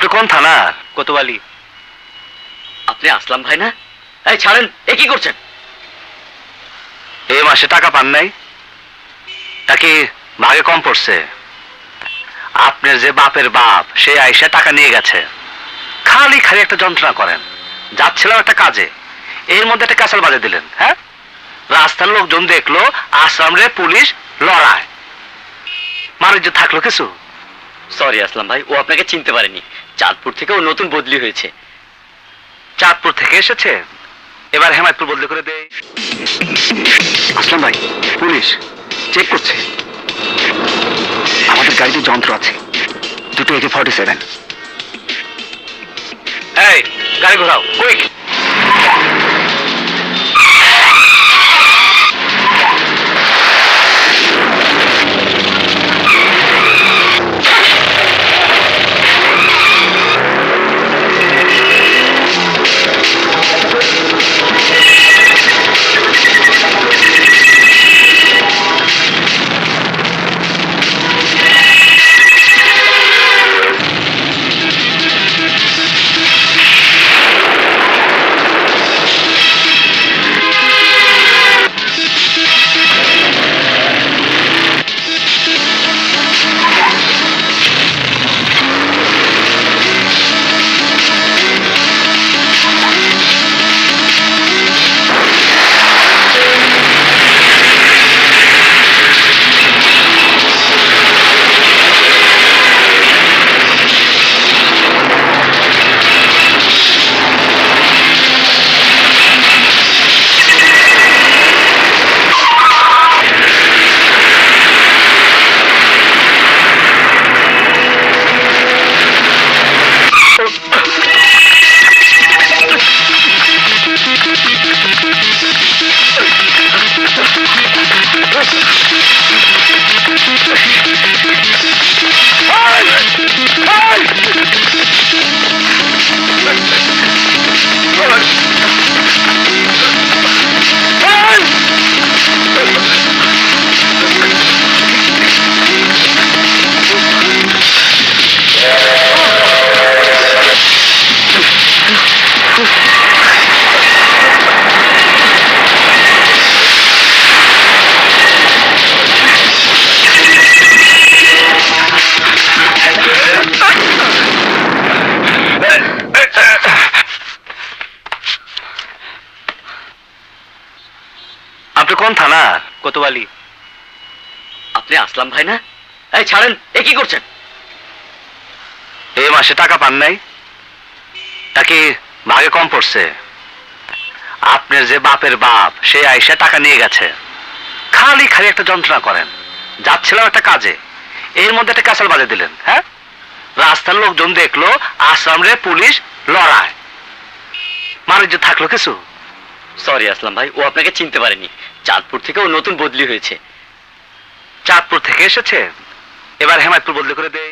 আপনি কোন থানা? কোতোয়ালি। আপনি আসলাম ভাই না? এই ছাড়েন, এ কি করছেন? এই মাসে টাকা পান নাই? নাকি ভাগে কম পড়ছে? আপনার যে বাপের বাপ সে আইসা টাকা নিয়ে গেছে। খালি খালি একটা যন্ত্রণা করেন। যাচ্ছিলাম একটা কাজে, এর মধ্যে একটা ক্যাসাল বাজে দিলেন। হ্যাঁ, রাস্তার লোকজন দেখলো আশ্রম রে পুলিশ লড়ায়, মানুষ থাকলো কিছু। সরি আসলাম ভাই, ও আপনাকে চিনতে পারেনি। চাঁদপুর থেকে ও নতুন বদলি হয়েছে। চাঁদপুর থেকে এসেছে, এবার হেমায়তপুর বদলি করে দেয়। আসলাম ভাই, পুলিশ চেক করছে। আমাদের গাড়িতে যন্ত্র আছে, দুটো AK-47। এই গাড়ি ঘোরাও, কুইক। আপনি কোন থানা? কোতোয়ালি। আপনি আসলাম ভাই না? এই ছাড়েন, এ কি করছেন? এই মাসে টাকা পান নাই? নাকি ভাগে কম পড়ছে? আপনার যে বাপের বাপ সে আইসা টাকা নিয়ে গেছে। খালি খালি একটা যন্ত্রণা করেন। যাচ্ছিলাম একটা কাজে, এর মধ্যে একটা ক্যাসাল বাজে দিলেন। হ্যাঁ, রাস্তার লোকজন দেখলো আশ্রম রে পুলিশ লড়ায়, মানুষ থাকলো কিছু। সরি আসলাম ভাই, ও আপনাকে চিনতে পারেনি। চাঁদপুর থেকে ও নতুন বদলি হয়েছে। চাঁদপুর থেকে এসেছে, এবার হেমায়তপুর বদলি করে দেয়।